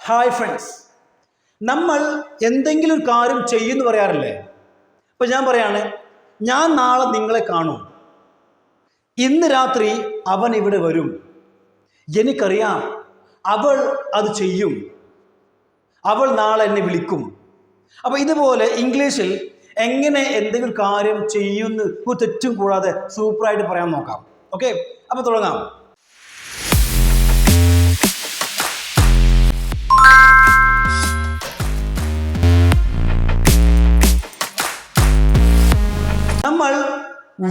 Hi friends, നമ്മൾ എന്തെങ്കിലും ഒരു കാര്യം ചെയ്യുമെന്ന് പറയാറില്ലേ? അപ്പോൾ ഞാൻ പറയാണ്, ഞാൻ നാളെ നിങ്ങളെ കാണും, ഇന്ന് രാത്രി അവൻ ഇവിടെ വരും, എനിക്കറിയാം അവൾ അത് ചെയ്യും, അവൾ നാളെ എന്നെ വിളിക്കും. അപ്പോൾ ഇതുപോലെ ഇംഗ്ലീഷിൽ എങ്ങനെ എന്തെങ്കിലും കാര്യം ചെയ്യുമെന്ന് ഒരു തെറ്റും കൂടാതെ സൂപ്പറായിട്ട് പറയാൻ നോക്കാം. ഓക്കെ, അപ്പോൾ തുടങ്ങാം. നമ്മൾ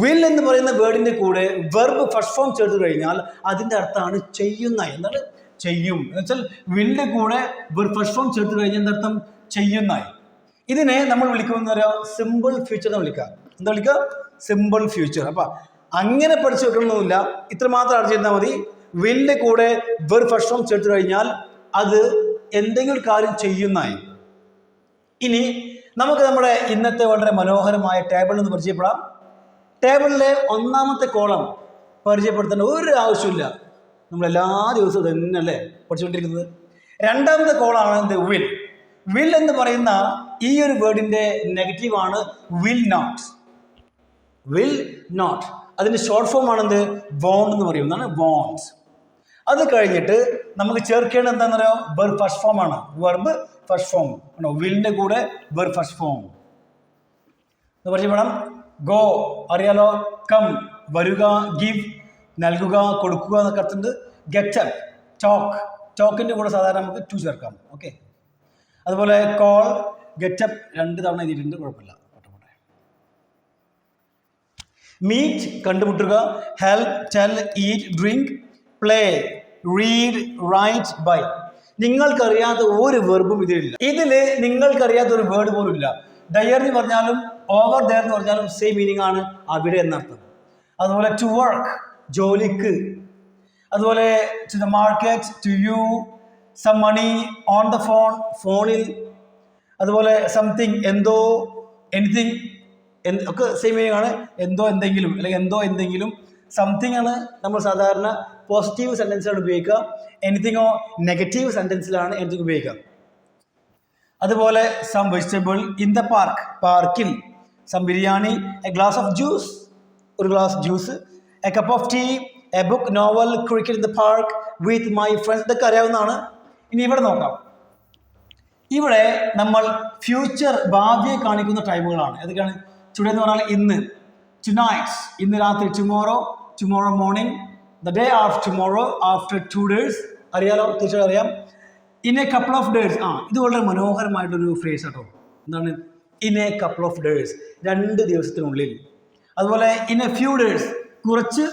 വിൽ എന്ന് പറയുന്ന വേർഡിന്റെ കൂടെ വെർബ് ഫസ്റ്റ് ഫോം ചേർത്ത് കഴിഞ്ഞാൽ അതിന്റെ അർത്ഥമാണ് ചെയ്യുന്ന. എന്താണ് ചെയ്യും എന്ന് വെച്ചാൽ വില്ലിന്റെ കൂടെ ഫസ്റ്റ് ഫോം ചേർത്ത് കഴിഞ്ഞാൽ എന്താ അർത്ഥം? ചെയ്യുന്നായി. ഇതിനെ നമ്മൾ വിളിക്കുന്ന സിമ്പിൾ ഫ്യൂച്ചർ എന്ന് വിളിക്കുക. എന്താ വിളിക്കുക? Simple future. അപ്പൊ അങ്ങനെ പഠിച്ചു വെക്കണമെന്നില്ല, ഇത്രമാത്രം അറിഞ്ഞിരുന്നാൽ മതി. വില്ലിന്റെ കൂടെ ഫസ്റ്റ് ഫോം ചേർത്ത് കഴിഞ്ഞാൽ അത് എന്തെങ്കിലും കാര്യം ചെയ്യുന്നായി. ഇനി നമുക്ക് നമ്മുടെ ഇന്നത്തെ വളരെ മനോഹരമായ ടേബിൾ ഒന്ന് പരിചയപ്പെടാം. ടേബിളിലെ ഒന്നാമത്തെ കോളം പരിചയപ്പെടുത്തേണ്ട ഒരു ആവശ്യമില്ല, നമ്മൾ എല്ലാ ദിവസവും തന്നെയല്ലേ പഠിച്ചുകൊണ്ടിരിക്കുന്നത്. രണ്ടാമത്തെ കോളാണ് എന്ത്? വിൽ. വിൽ എന്ന് പറയുന്ന ഈ ഒരു വേർഡിന്റെ നെഗറ്റീവാണ് വിൽ നോട്ട്. വിൽ നോട്ട് അതിന്റെ ഷോർട്ട് ഫോം ആണെന്ത്? വോണ്ട് എന്ന് പറയും. എന്നാണ് വോണ്ട്. അത് കഴിഞ്ഞിട്ട് നമുക്ക് ചേർക്കേണ്ടത് എന്താണെന്ന് പറയാം? വെർബ് ഫസ്റ്റ് ഫോം ആണ്. വെർബ് ഫസ്റ്റ് ഫോം ആണോ? വില്ലിന്റെ കൂടെ വെർബ് ഫസ്റ്റ് ഫോം. പരിചയപ്പെടാം. ഗോ അറിയാലോ, കം വരുക, ഗിവ് നൽകുക, കൊടുക്കുക എന്നൊക്കെ അർത്ഥമുണ്ട്. ഗെറ്റപ്പ്, ടോക്ക്, ടോക്കിന്റെ കൂടെ സാധാരണ നമുക്ക് ടു ചേർക്കാം. ഓക്കെ, അതുപോലെ കോൾ, ഗെറ്റപ്പ് 2 തവണ എഴുതിയിട്ടുണ്ട്, കുഴപ്പമില്ല. മീറ്റ് കണ്ടുമുട്ടുക, help, tell, eat, drink, play, read, write, buy. നിങ്ങൾക്കറിയാത്ത ഒരു വെർബും ഇതിലില്ല. ഇതില് നിങ്ങൾക്കറിയാത്ത ഒരു വേർഡ് പോലും ഇല്ല. ഡയർ എന്ന് പറഞ്ഞാലും ഓവർ ഡയർ എന്ന് പറഞ്ഞാലും സെയിം മീനിങ് ആണ് അവിടെ എന്നർത്ഥം. അതുപോലെ ടു വർക്ക് ജോലിക്ക്, അതുപോലെ to the market, to you, some money, on the phone ഫോണിൽ, അതുപോലെ സംതിങ് എന്തോ, എനിത്തിങ് ഒക്കെ സെയിം മീനിങ് ആണ്. എന്തോ എന്തെങ്കിലും അല്ലെങ്കിൽ എന്തോ എന്തെങ്കിലും. സംതിങ് ആണ് നമ്മൾ സാധാരണ പോസിറ്റീവ് സെന്റൻസിലാണ് ഉപയോഗിക്കുക. എനിത്തിങ്ങോ നെഗറ്റീവ് സെന്റൻസിലാണ് എനിത്തിങ് ഉപയോഗിക്കുക. അതുപോലെ some vegetable in the park, പാർക്കിൽ. Some biryani, a glass of juice, ഒരു glass juice. A cup of tea, a book, novel, cricket in the park, with my friends. ഇതൊക്കെ അറിയാവുന്നതാണ്. ഇനി ഇവിടെ നോക്കാം. ഇവിടെ നമ്മൾ ഫ്യൂച്ചർ, ഭാവിയെ കാണിക്കുന്ന ടൈമുകളാണ്. ഏതൊക്കെയാണ്? ടുഡേ എന്ന് പറഞ്ഞാൽ ഇന്ന്, ടുനൈറ്റ് ഇന്ന് രാത്രി, tomorrow tomorrow morning, the day after tomorrow, after 2 days അറിയാലോ, തീർച്ചയായും അറിയാം. In a couple of days. ഇത് വളരെ മനോഹരമായിട്ടൊരു ഫ്രേസ് കേട്ടോ. എന്താണ്? In a couple of days, 2 ദിവസത്തിനുള്ളിൽ. അതുപോലെ ഇൻ എ ഫ്യൂ ഡേയ്സ്, കുറച്ച്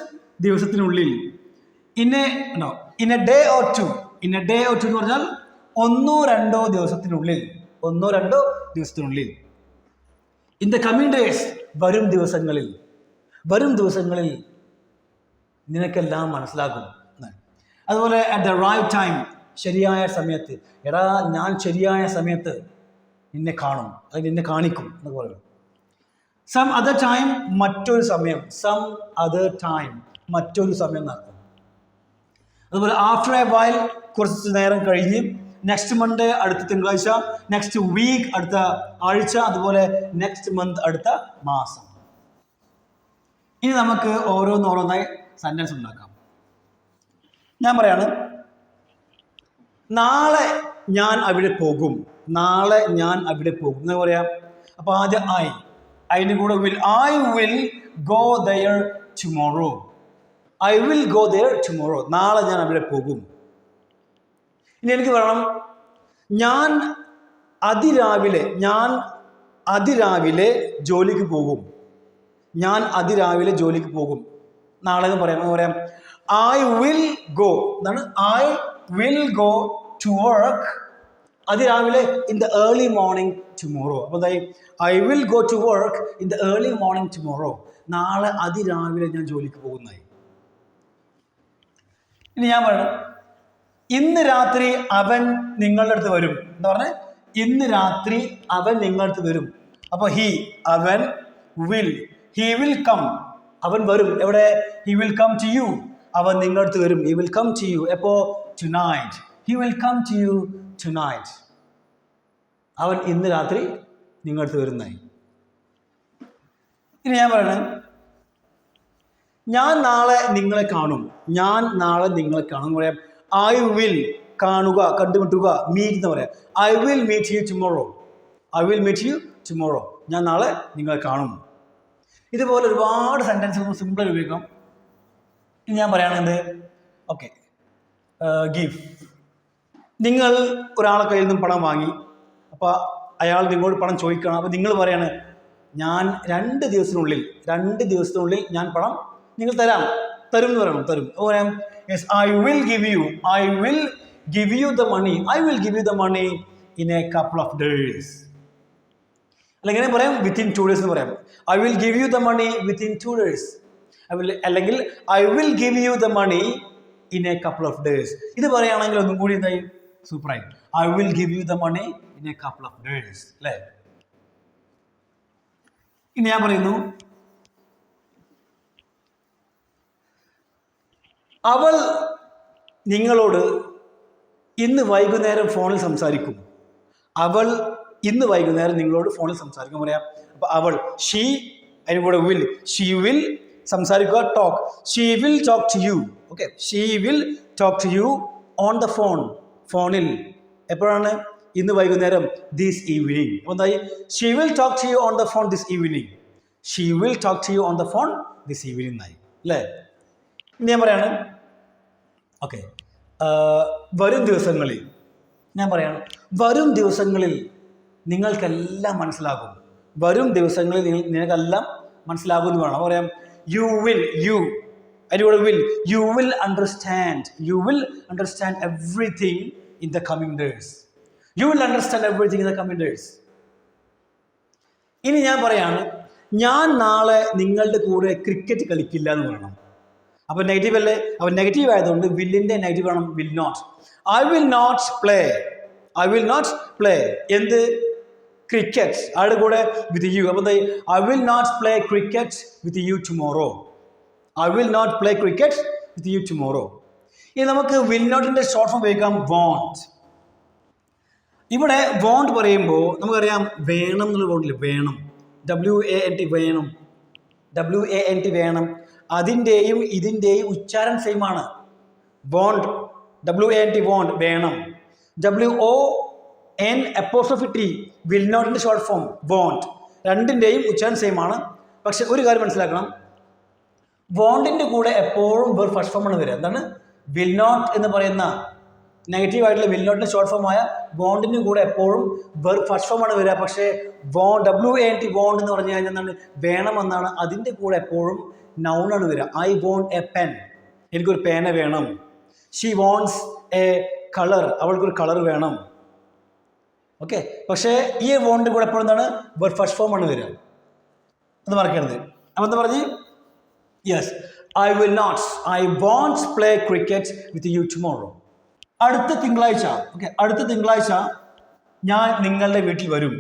ദിവസത്തിനുള്ളിൽ. In a day or two, in a day or two എന്ന് പറഞ്ഞാൽ 1-2 ദിവസത്തിനുള്ളിൽ, 1-2 ദിവസത്തിനുള്ളിൽ. ഇൻ ദ കമ്മിങ് ഡേയ്സ്, വരും ദിവസങ്ങളിൽ, വരും ദിവസങ്ങളിൽ നിനക്കെല്ലാം മനസ്സിലാകും. അതുപോലെ അറ്റ് ദ റൈറ്റ് ടൈം, ശരിയായ സമയത്ത്. എടാ ഞാൻ ശരിയായ സമയത്ത് നിന്നെ കാണും അല്ലെങ്കിൽ നിന്നെ കാണിക്കും എന്നൊക്കെ പറയും. സം അതർ ടൈം, മറ്റൊരു സമയം. സം അതർ ടൈം, മറ്റൊരു സമയം നടക്കും. അതുപോലെ ആഫ്റ്റർ എ വൈൽ, കുറച്ച് നേരം കഴിഞ്ഞ്. നെക്സ്റ്റ് മൺഡേ, അടുത്ത തിങ്കളാഴ്ച. നെക്സ്റ്റ് വീക്ക്, അടുത്ത ആഴ്ച. അതുപോലെ നെക്സ്റ്റ് മന്ത്, അടുത്ത മാസം. ഇനി നമുക്ക് ഓരോന്നോരോന്നായി സെന്റൻസ് ഉണ്ടാക്കാം. ഞാൻ പറയാണ്, നാളെ ഞാൻ അവിടെ പോകും, നാളെ ഞാൻ അവിടെ പോകും എന്ന് പറയാം. അപ്പൊ ആദ്യം ഐ, അതിൻ്റെ കൂടെ will. I will go there tomorrow, I will go there tomorrow, നാളെ ഞാൻ അവിടെ പോകും. ഇനി എനിക്ക് പറയണം, ഞാൻ അതിരാവിലെ ജോലിക്ക് പോകും, ഞാൻ അതിരാവിലെ ജോലിക്ക് പോകും. നാളെ എന്ന് പറയാം. ഐ വിൽ ഗോ, എന്താണ്? I will go to work അതിരാവിലെ, in the early morning tomorrow. അപ്പോൾ എന്തായി? I will go to work in the early morning tomorrow, നാളെ അതിരാവിലെ ഞാൻ ജോലിക്ക് പോകുന്നതായി. ഇനി ഞാൻ പറയണം, ഇന്ന് രാത്രി അവൻ നിങ്ങളുടെ അടുത്ത് വരും എന്ന് പറഞ്ഞ്, ഇന്ന് രാത്രി അവൻ നിങ്ങളുടെ അടുത്ത് വരും. അപ്പോൾ അവൻ, ഹി വിൽ കം, അവൻ വരും. എവിടെ? He will come to you, അവൻ നിങ്ങളുടെ അടുത്ത് വരും. He will come to you. എപ്പോ? Tonight. He will come to you tonight. അവൻ ഇന്ന് രാത്രി നിങ്ങളുടെ അടുത്ത് വരുന്നതായി. ഇനി ഞാൻ പറയണേ, ഞാൻ നാളെ നിങ്ങളെ കാണും. ഞാൻ നാളെ നിങ്ങളെ കാണും എന്ന് പറയാം. ഐ വിൽ, കാണുക, കണ്ടുമുട്ടുക, മീറ്റ് എന്ന് പറയാം. I will meet you tomorrow. I will meet you tomorrow. ഞാൻ നാളെ നിങ്ങളെ കാണും. ഇതുപോലെ ഒരുപാട് സെൻറ്റൻസുകൾ സിമ്പിളായി ഉപയോഗിക്കാം. ഇനി ഞാൻ പറയുകയാണെന്ത്, ഓക്കെ, ഗിവ്. നിങ്ങൾ ഒരാളെ കയ്യിൽ നിന്നും പണം വാങ്ങി, അപ്പോൾ അയാൾ നിങ്ങളോട് പണം ചോദിക്കണം. അപ്പോൾ നിങ്ങൾ പറയാണ്, ഞാൻ 2 ദിവസത്തിനുള്ളിൽ ഞാൻ പണം നിങ്ങൾ തരും എന്ന് പറയണം. തരും. അപ്പോൾ പറയാം, yes, I will give you the money in a couple of days. അല്ലെങ്കിൽ പറയാം വിത്തിൻ 2 days എന്ന് പറയാം. I will give you the money within 2 days. അല്ലെങ്കിൽ I will give you the money in a couple of days. ഇത് പറയുകയാണെങ്കിൽ ഒന്നും കൂടി എന്തായി, സൂപ്പറായി. I will give you the money in a couple of days, അല്ലേ? ഇനി ഞാൻ പറയുന്നു, അവൾ നിങ്ങളോട് ഇന്ന് വൈകുന്നേരം ഫോണിൽ സംസാരിക്കും. അവൾ ഇന്ന് വൈകുന്നേരം നിങ്ങളോട് ഫോണിൽ സംസാരിക്കും പറയാം. അപ്പോൾ അവൾ, ഷീ, അതിന് കൂടെ വിൽ, ഷീ വിൽ സംസാരിക്കുക, talk. She will talk to you. Okay, she will talk to you on the ഫോണിൽ. എപ്പോഴാണ്? ഇന്ന് വൈകുന്നേരം, ദിസ് ഈവനിങ്. അപ്പോൾ എന്തായി? She will talk to you on the phone this evening. She will talk to you on the phone this evening എന്നായി, അല്ലേ? ഇനി ഞാൻ പറയാണ്, ഓക്കെ, വരും ദിവസങ്ങളിൽ നിങ്ങൾക്കെല്ലാം മനസ്സിലാകും. നിങ്ങൾക്കെല്ലാം മനസ്സിലാകും എന്ന് വേണം. പറയാം, you will understand everything in the coming days. ഇനി ഞാൻ പറയാണ്, ഞാൻ നാളെ നിങ്ങളുടെ കൂടെ ക്രിക്കറ്റ് കളിക്കില്ല എന്ന് പറയണം. അപ്പോൾ നെഗറ്റീവ് അല്ലേ? അപ്പോൾ നെഗറ്റീവ് ആയതുകൊണ്ട് വില്ലിൻ്റെ നെഗറ്റീവ് വേണം, will not. I will not play എന്ത്? ക്രിക്കറ്റ്. ആരുടെ കൂടെ? With you. അപ്പോൾ എന്താ? I will not play cricket with you tomorrow. ഇനി നമുക്ക് വിൽ നോട്ടിൻ്റെ ഷോർട്ട് ഫോം ഉപയോഗിക്കാം, വോണ്ട്. ഇവിടെ വോണ്ട് പറയുമ്പോൾ നമുക്കറിയാം, വേണം എന്നുള്ള വോണ്ടില്ല, വേണം. WANT വേണം. അതിൻ്റെയും ഇതിൻ്റെയും ഉച്ചാരണം സെയിം ആണ്. വോണ്ട്, WANT വോണ്ട്, വേണം. WONT വിൽ നോട്ടിൻ്റെ ഷോർട്ട് ഫോം വോണ്ട്. രണ്ടിൻ്റെയും ഉച്ചാരണം സെയിം ആണ്. പക്ഷെ ഒരു കാര്യം മനസ്സിലാക്കണം, വോണ്ടിൻ്റെ കൂടെ എപ്പോഴും വെർബ് ഫസ്റ്റ് ഫോം ആണ് വരിക. എന്താണ്? വിൽ നോട്ട് എന്ന് പറയുന്ന നെഗറ്റീവ് ആയിട്ടുള്ള വിൽ നോട്ടിൻ്റെ ഷോർട്ട് ഫോം ആയ വോണ്ടിൻ്റെ കൂടെ എപ്പോഴും വെർബ് ഫസ്റ്റ് ഫോം ആണ് വരിക. പക്ഷേ WANT വോണ്ട് എന്ന് പറഞ്ഞു കഴിഞ്ഞാൽ എന്താണ്? വേണമെന്നാണ്. അതിൻ്റെ കൂടെ എപ്പോഴും നൗണാണ് വരിക. ഐ വോണ്ട് എ പെൻ, എനിക്കൊരു പേന വേണം. ഷീ വോണ്ട്സ് എ കളർ, അവൾക്കൊരു കളർ വേണം. ഓക്കെ, പക്ഷേ ഈ വോണ്ടിൻ്റെ കൂടെ എപ്പോഴും എന്താണ്? വെർബ് ഫസ്റ്റ് ഫോം ആണ് വരിക. അത് മറക്കരുത്. അപ്പം എന്താ പറഞ്ഞ്? Yes, I won't play cricket with you tomorrow. അടുത്ത തിങ്കളാഴ്ച ഞാൻ നിങ്ങളുടെ വീട്ടിൽ വരും.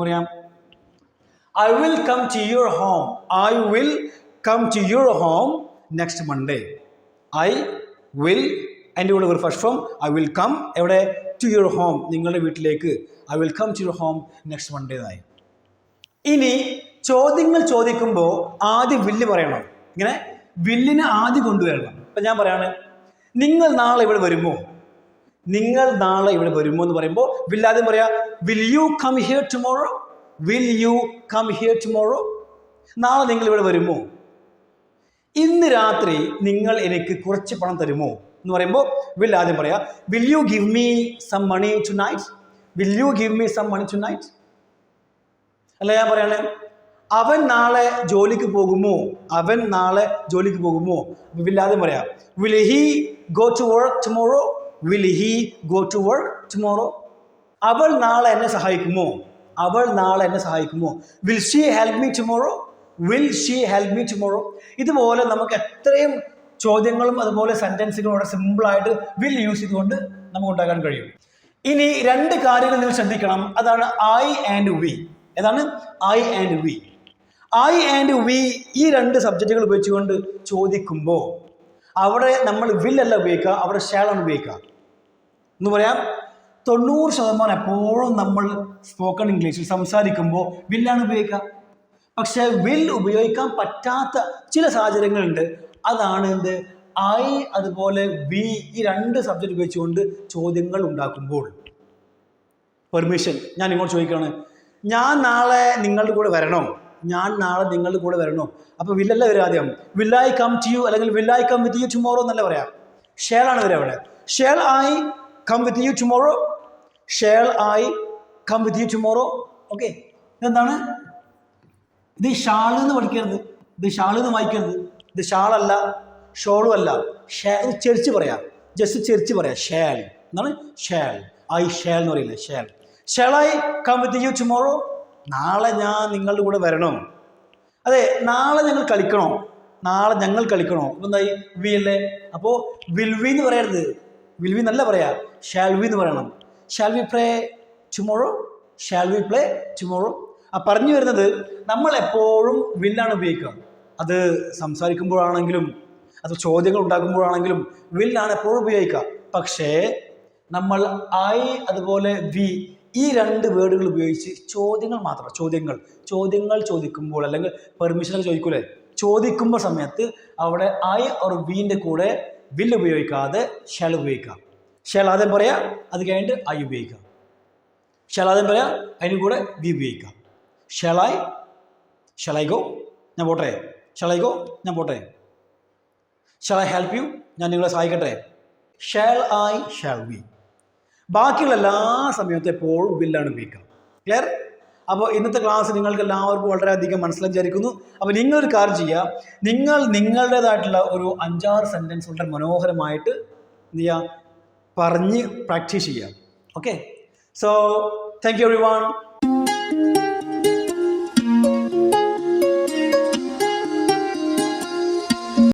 പറയാം, I will come to your home next Monday. I will, അതിൻ്റെ കൂടെ ഒരു first form I will come. എവിടെ? ടു യുവർ ഹോം, നിങ്ങളുടെ വീട്ടിലേക്ക്. I will come to your home next Monday എന്നായി. ഇനി ചോദ്യങ്ങൾ ചോദിക്കുമ്പോൾ ആദ്യം വില്ല് പറയണം. ഇങ്ങനെ വില്ലിനെ ആദ്യം കൊണ്ടുവരണം. ഇപ്പം ഞാൻ പറയാണ്, നിങ്ങൾ നാളെ ഇവിടെ വരുമോ എന്ന് പറയുമ്പോൾ വില്ലാദ്യം പറയാം, will you come here tomorrow. നാളെ നിങ്ങൾ ഇവിടെ വരുമോ? ഇന്ന് രാത്രി നിങ്ങൾ എനിക്ക് കുറച്ച് പണം തരുമോ എന്ന് പറയുമ്പോൾ വിൽ ആദ്യം പറയാം, will you give me some money tonight. അല്ല, ഞാൻ പറയാണ്, അവൻ നാളെ ജോലിക്ക് പോകുമോ? വില്ലാദ്യം പറയാം, will he go to work tomorrow. അവൾ നാളെ എന്നെ സഹായിക്കുമോ? Will she help me tomorrow. ഇതുപോലെ നമുക്ക് എത്രയും ചോദ്യങ്ങളും അതുപോലെ സെൻറ്റൻസുകളും വളരെ സിമ്പിളായിട്ട് വിൽ യൂസ് ചെയ്തുകൊണ്ട് നമുക്ക് ഉണ്ടാക്കാൻ കഴിയും. ഇനി 2 കാര്യങ്ങൾ നിങ്ങൾ ശ്രദ്ധിക്കണം. അതാണ് ഐ ആൻഡ് വി. ഏതാണ്? I and we. ഈ 2 സബ്ജക്റ്റുകൾ ഉപയോഗിച്ചുകൊണ്ട് ചോദിക്കുമ്പോൾ അവിടെ നമ്മൾ വിൽ അല്ല ഉപയോഗിക്കുക, അവിടെ ഷാൾ ആണ് ഉപയോഗിക്കുക. എന്ന് പറയാം 90% എപ്പോഴും നമ്മൾ സ്പോക്കൺ ഇംഗ്ലീഷിൽ സംസാരിക്കുമ്പോൾ വില്ലാണ് ഉപയോഗിക്കുക. പക്ഷെ വിൽ ഉപയോഗിക്കാൻ പറ്റാത്ത ചില സാഹചര്യങ്ങളുണ്ട്. അതാണ് എന്ത് ഐ അതുപോലെ വി ഈ രണ്ട് സബ്ജക്റ്റ് ഉപയോഗിച്ചുകൊണ്ട് ചോദ്യങ്ങൾ ഉണ്ടാക്കുമ്പോൾ. പെർമിഷൻ ഞാൻ ഇങ്ങോട്ട് ചോദിക്കുകയാണ്, ഞാൻ നാളെ നിങ്ങളുടെ കൂടെ വരണോ? ഞാൻ നാളെ നിങ്ങളുടെ കൂടെ വരണോ? അപ്പോൾ വില്ലല്ല വരിക ആദ്യം. Will I come to you അല്ലെങ്കിൽ will I come with you tomorrow എന്നല്ല പറയാം. ഷേളാണ് വരിക അവിടെ. Shall I come with you tomorrow? Shall I come with you tomorrow? Okay, ഇതെന്താണ്? ഇത് ഷാൾ എന്ന് പഠിക്കരുത്, ഇത് ഷാൾ എന്ന് വായിക്കരുത്. ഇത് ഷാളല്ല, ഷോളും അല്ല, ചെരിച്ച് പറയാം, ജസ്റ്റ് ചെരിച്ച് പറയാം. ഷേൾ എന്താണ്? ഷേൾ. ഐ ഷേൾ എന്ന് പറയില്ലേ, shall. Shall I come with you tomorrow? നാളെ ഞാൻ നിങ്ങളുടെ കൂടെ വരണോ? അതെ, നാളെ ഞങ്ങൾ കളിക്കണോ? നാളെ ഞങ്ങൾ കളിക്കണോ? അപ്പോൾ എന്തായി? വി അല്ലേ. അപ്പോൾ വിൽ വി എന്ന് പറയരുത്, വിൽ വി എന്നല്ല പറയാ, ഷാൽ വി എന്ന് പറയണം. Shall we play tomorrow? Shall we play tomorrow? പറഞ്ഞു വരുന്നത് നമ്മൾ എപ്പോഴും വില്ലാണ് ഉപയോഗിക്കുക. അത് സംസാരിക്കുമ്പോഴാണെങ്കിലും അത് ചോദ്യങ്ങൾ ഉണ്ടാക്കുമ്പോഴാണെങ്കിലും വില്ലാണ് എപ്പോഴും ഉപയോഗിക്കുക. പക്ഷേ നമ്മൾ ഐ അതുപോലെ വി ഈ രണ്ട് വേർഡുകൾ ഉപയോഗിച്ച് ചോദ്യങ്ങൾ മാത്രം, ചോദ്യങ്ങൾ ചോദിക്കുമ്പോൾ അല്ലെങ്കിൽ പെർമിഷനൊക്കെ ചോദിക്കൂലേ, ചോദിക്കുമ്പോൾ സമയത്ത് അവിടെ ഐ ഓർ വിൻ്റെ കൂടെ വിൽ ഉപയോഗിക്കാതെ ഷാൽ ഉപയോഗിക്കാം. ഷാൽ ആദ്യം പറയാം, അത് കഴിഞ്ഞിട്ട് ഐ ഉപയോഗിക്കാം. ഷാൽ ആദ്യം പറയാം, അതിന് കൂടെ വി ഉപയോഗിക്കാം. Shall I go? ഞാൻ പോട്ടെ. Shall I go? ഞാൻ പോട്ടെ. Shall I help you? ഞാൻ നിങ്ങളെ സഹായിക്കട്ടെ. Shall I, shall we. ബാക്കിയുള്ള എല്ലാ സമയത്തും എപ്പോഴും വില്ലാണ് ഉപയോഗിക്കുക. ക്ലിയർ? അപ്പോൾ ഇന്നത്തെ ക്ലാസ് നിങ്ങൾക്ക് എല്ലാവർക്കും വളരെയധികം മനസ്സിലാക്കി വിചാരിക്കുന്നു. അപ്പോൾ നിങ്ങളൊരു കാര്യം ചെയ്യുക, നിങ്ങൾ നിങ്ങളുടേതായിട്ടുള്ള ഒരു 5-6 സെൻറ്റൻസ് വളരെ മനോഹരമായിട്ട് എന്ത് ചെയ്യുക, പറഞ്ഞ് പ്രാക്ടീസ് ചെയ്യുക. Okay, so thank you everyone.